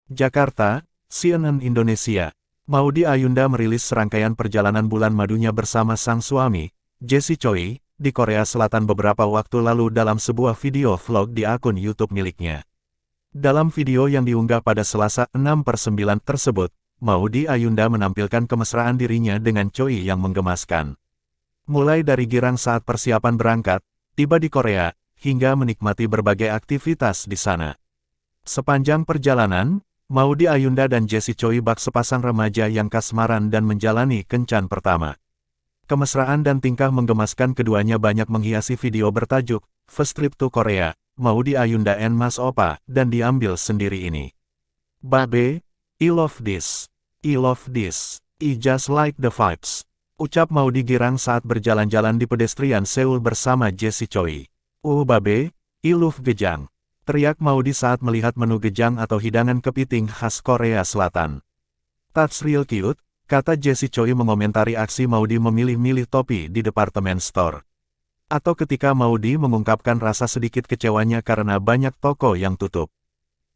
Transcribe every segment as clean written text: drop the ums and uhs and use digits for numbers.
Jakarta, CNN Indonesia. Maudy Ayunda merilis serangkaian perjalanan bulan madunya bersama sang suami, Jesse Choi, di Korea Selatan beberapa waktu lalu dalam sebuah video vlog di akun YouTube miliknya. Dalam video yang diunggah pada Selasa 6/9 tersebut, Maudy Ayunda menampilkan kemesraan dirinya dengan Choi yang menggemaskan. Mulai dari girang saat persiapan berangkat, tiba di Korea, hingga menikmati berbagai aktivitas di sana. Sepanjang perjalanan, Maudy Ayunda dan Jesse Choi bak sepasang remaja yang kasmaran dan menjalani kencan pertama. Kemesraan dan tingkah menggemaskan keduanya banyak menghiasi video bertajuk First Trip to Korea, Maudy Ayunda and Mas Oppa, dan diambil sendiri ini. Babe, I love this. I love this. I just like the vibes. Ucap Maudy girang saat berjalan-jalan di pedestrian Seoul bersama Jesse Choi. Babe, I love gejang. Teriak Maudy saat melihat menu gejang atau hidangan kepiting khas Korea Selatan. That's real cute, kata Jesse Choi mengomentari aksi Maudy memilih-milih topi di departemen store. Atau ketika Maudy mengungkapkan rasa sedikit kecewanya karena banyak toko yang tutup.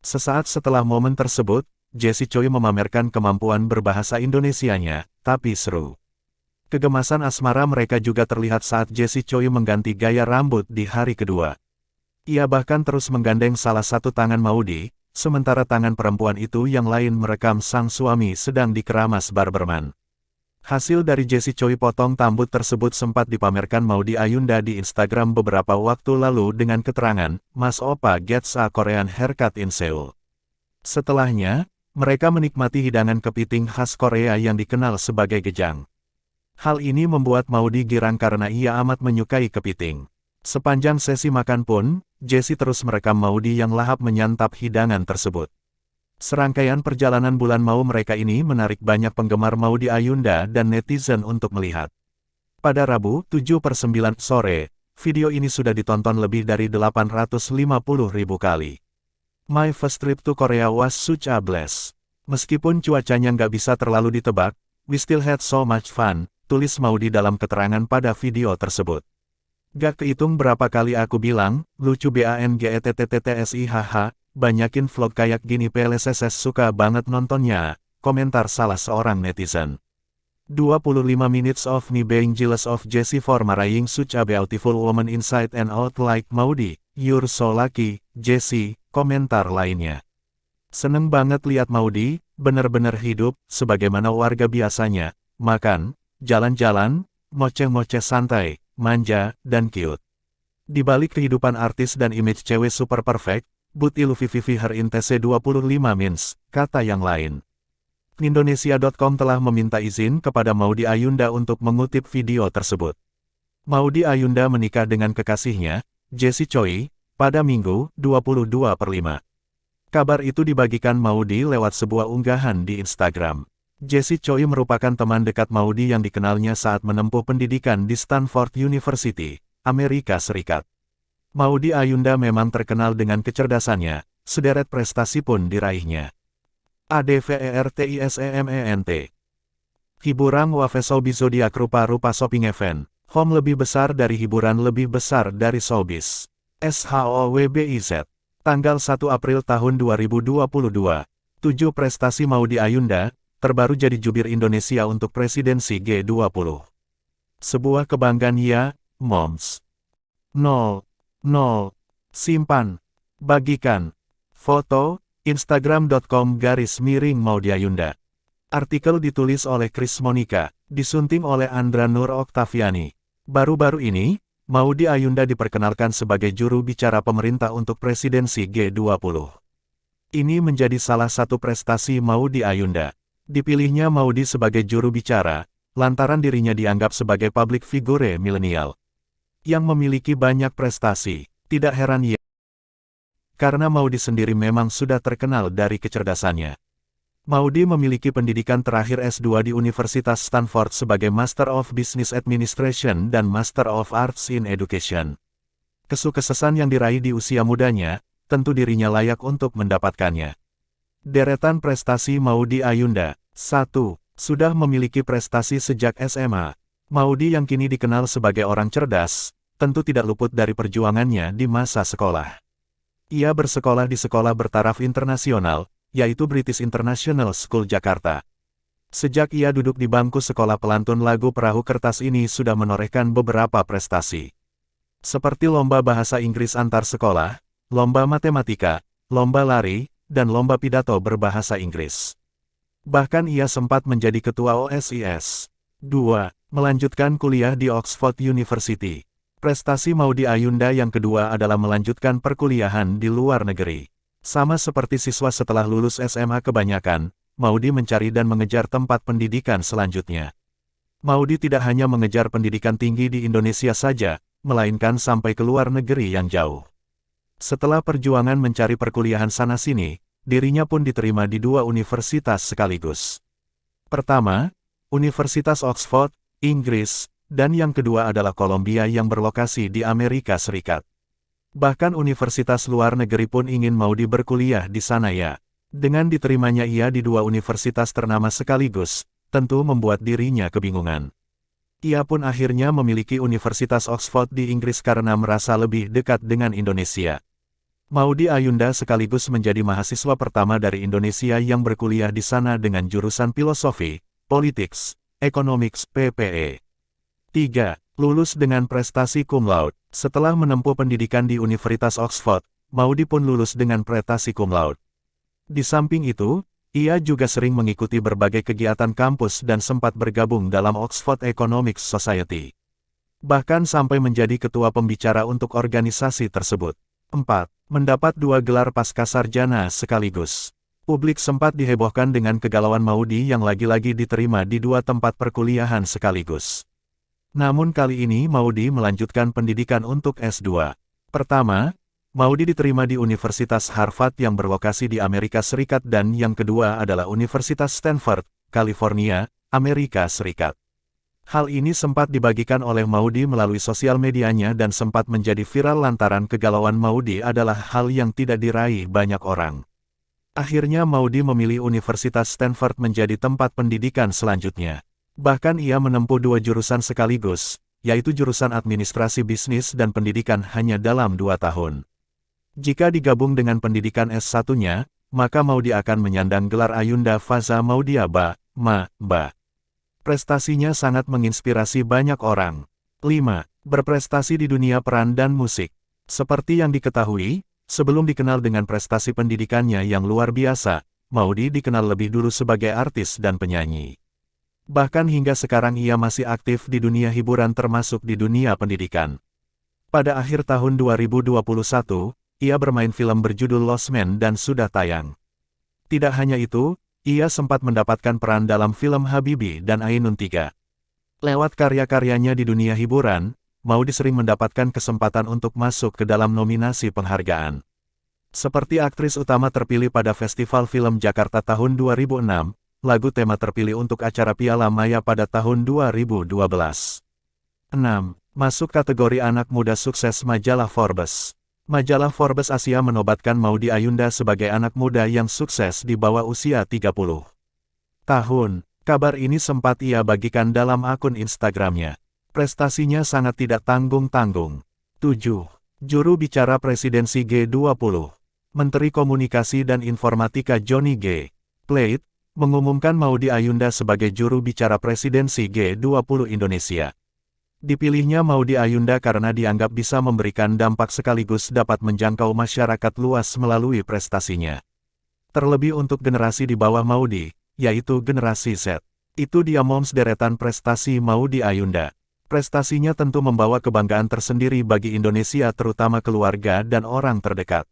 Sesaat setelah momen tersebut, Jesse Choi memamerkan kemampuan berbahasa Indonesianya, tapi seru. Kegemasan asmara mereka juga terlihat saat Jesse Choi mengganti gaya rambut di hari kedua. Ia bahkan terus menggandeng salah satu tangan Maudy, sementara tangan perempuan itu yang lain merekam sang suami sedang dikeramas barberman. Hasil dari Jesse Choi potong rambut tersebut sempat dipamerkan Maudy Ayunda di Instagram beberapa waktu lalu dengan keterangan, Mas Oppa gets a Korean haircut in Seoul. Setelahnya, mereka menikmati hidangan kepiting khas Korea yang dikenal sebagai gejang. Hal ini membuat Maudy girang karena ia amat menyukai kepiting. Sepanjang sesi makan pun, Jesse terus merekam Maudy yang lahap menyantap hidangan tersebut. Serangkaian perjalanan bulan mau mereka ini menarik banyak penggemar Maudy Ayunda dan netizen untuk melihat. Pada Rabu, 7/9 sore, video ini sudah ditonton lebih dari 850.000 kali. My first trip to Korea was such a blast. Meskipun cuacanya nggak bisa terlalu ditebak, we still had so much fun, tulis Maudy dalam keterangan pada video tersebut. Gak kehitung berapa kali aku bilang, lucu bangettttsih, banyakin vlog kayak gini PLSS suka banget nontonnya, komentar salah seorang netizen. 25 minutes of me being jealous of Jesse for marrying such a beautiful woman inside and out like Maudy, you're so lucky, Jesse, komentar lainnya. Seneng banget lihat Maudy, bener-bener hidup, sebagaimana warga biasanya, makan, jalan-jalan, ngoceh-ngoceh santai, manja, dan cute. Di balik kehidupan artis dan image cewek super perfect, but iluvivivi her intese 25 mins, kata yang lain. Indonesia.com telah meminta izin kepada Maudy Ayunda untuk mengutip video tersebut. Maudy Ayunda menikah dengan kekasihnya, Jesse Choi, pada Minggu, 22/5. Kabar itu dibagikan Maudy lewat sebuah unggahan di Instagram. Jesse Choi merupakan teman dekat Maudy yang dikenalnya saat menempuh pendidikan di Stanford University, Amerika Serikat. Maudy Ayunda memang terkenal dengan kecerdasannya, sederet prestasi pun diraihnya. ADVERTISEMENT. Hiburan Showbiz Zodiac rupa-rupa shopping event, home lebih besar dari hiburan lebih besar dari showbiz. SHOWBIZ. Tanggal 1 April tahun 2022. 7 prestasi Maudy Ayunda, terbaru jadi jubir Indonesia untuk presidensi G20. Sebuah kebanggaan ya, moms. 0. Simpan. Bagikan. Foto, Instagram.com/Maudy Ayunda. Artikel ditulis oleh Chris Monica, disunting oleh Andra Nur Oktaviani. Baru-baru ini, Maudy Ayunda diperkenalkan sebagai juru bicara pemerintah untuk presidensi G20. Ini menjadi salah satu prestasi Maudy Ayunda. Dipilihnya Maudy sebagai juru bicara, lantaran dirinya dianggap sebagai public figure milenial yang memiliki banyak prestasi. Tidak heran ya, karena Maudy sendiri memang sudah terkenal dari kecerdasannya. Maudy memiliki pendidikan terakhir S2 di Universitas Stanford sebagai Master of Business Administration dan Master of Arts in Education. Kesuksesan yang diraih di usia mudanya, tentu dirinya layak untuk mendapatkannya. Deretan prestasi Maudy Ayunda. 1. Sudah memiliki prestasi sejak SMA. Maudy yang kini dikenal sebagai orang cerdas, tentu tidak luput dari perjuangannya di masa sekolah. Ia bersekolah di sekolah bertaraf internasional, yaitu British International School Jakarta. Sejak ia duduk di bangku sekolah, pelantun lagu Perahu Kertas ini sudah menorehkan beberapa prestasi. Seperti lomba bahasa Inggris antar sekolah, lomba matematika, lomba lari, dan lomba pidato berbahasa Inggris. Bahkan ia sempat menjadi ketua OSIS. 2. Melanjutkan kuliah di Oxford University. Prestasi Maudy Ayunda yang kedua adalah melanjutkan perkuliahan di luar negeri. Sama seperti siswa setelah lulus SMA kebanyakan, Maudy mencari dan mengejar tempat pendidikan selanjutnya. Maudy tidak hanya mengejar pendidikan tinggi di Indonesia saja, melainkan sampai ke luar negeri yang jauh. Setelah perjuangan mencari perkuliahan sana-sini, dirinya pun diterima di 2 universitas sekaligus. Pertama, Universitas Oxford, Inggris, dan yang kedua adalah Columbia yang berlokasi di Amerika Serikat. Bahkan universitas luar negeri pun ingin Maudy berkuliah di sana ya. Dengan diterimanya ia di 2 universitas ternama sekaligus, tentu membuat dirinya kebingungan. Ia pun akhirnya memiliki Universitas Oxford di Inggris karena merasa lebih dekat dengan Indonesia. Maudy Ayunda sekaligus menjadi mahasiswa pertama dari Indonesia yang berkuliah di sana dengan jurusan Filosofi, Politics, Economics, PPE. 3. Lulus dengan prestasi cum laude. Setelah menempuh pendidikan di Universitas Oxford, Maudy pun lulus dengan prestasi cum laude. Di samping itu, ia juga sering mengikuti berbagai kegiatan kampus dan sempat bergabung dalam Oxford Economics Society. Bahkan sampai menjadi ketua pembicara untuk organisasi tersebut. 4. Mendapat 2 gelar pascasarjana sekaligus. Publik sempat dihebohkan dengan kegalauan Maudy yang lagi-lagi diterima di 2 tempat perkuliahan sekaligus. Namun kali ini Maudy melanjutkan pendidikan untuk S2. Pertama, Maudy diterima di Universitas Harvard yang berlokasi di Amerika Serikat dan yang kedua adalah Universitas Stanford, California, Amerika Serikat. Hal ini sempat dibagikan oleh Maudy melalui sosial medianya dan sempat menjadi viral lantaran kegalauan Maudy adalah hal yang tidak diraih banyak orang. Akhirnya Maudy memilih Universitas Stanford menjadi tempat pendidikan selanjutnya. Bahkan ia menempuh 2 jurusan sekaligus, yaitu jurusan administrasi bisnis dan pendidikan hanya dalam 2 tahun. Jika digabung dengan pendidikan S1-nya, maka Maudy akan menyandang gelar Ayunda Faza Maudia Ba. Prestasinya sangat menginspirasi banyak orang. 5. Berprestasi di dunia peran dan musik. Seperti yang diketahui, sebelum dikenal dengan prestasi pendidikannya yang luar biasa, Maudy dikenal lebih dulu sebagai artis dan penyanyi. Bahkan hingga sekarang ia masih aktif di dunia hiburan termasuk di dunia pendidikan. Pada akhir tahun 2021, ia bermain film berjudul Lost Man dan sudah tayang. Tidak hanya itu, ia sempat mendapatkan peran dalam film Habibie dan Ainun 3. Lewat karya-karyanya di dunia hiburan, Maudy sering mendapatkan kesempatan untuk masuk ke dalam nominasi penghargaan. Seperti aktris utama terpilih pada Festival Film Jakarta tahun 2006, lagu tema terpilih untuk acara Piala Maya pada tahun 2012. 6. Masuk kategori anak muda sukses majalah Forbes. Majalah Forbes Asia menobatkan Maudy Ayunda sebagai anak muda yang sukses di bawah usia 30 tahun. Kabar ini sempat ia bagikan dalam akun Instagramnya. Prestasinya sangat tidak tanggung-tanggung. 7. Juru bicara presidensi G20. Menteri Komunikasi dan Informatika Johnny G. Plate mengumumkan Maudy Ayunda sebagai juru bicara presidensi G20 Indonesia. Dipilihnya Maudy Ayunda karena dianggap bisa memberikan dampak sekaligus dapat menjangkau masyarakat luas melalui prestasinya. Terlebih untuk generasi di bawah Maudy, yaitu generasi Z. Itu dia moms deretan prestasi Maudy Ayunda. Prestasinya tentu membawa kebanggaan tersendiri bagi Indonesia terutama keluarga dan orang terdekat.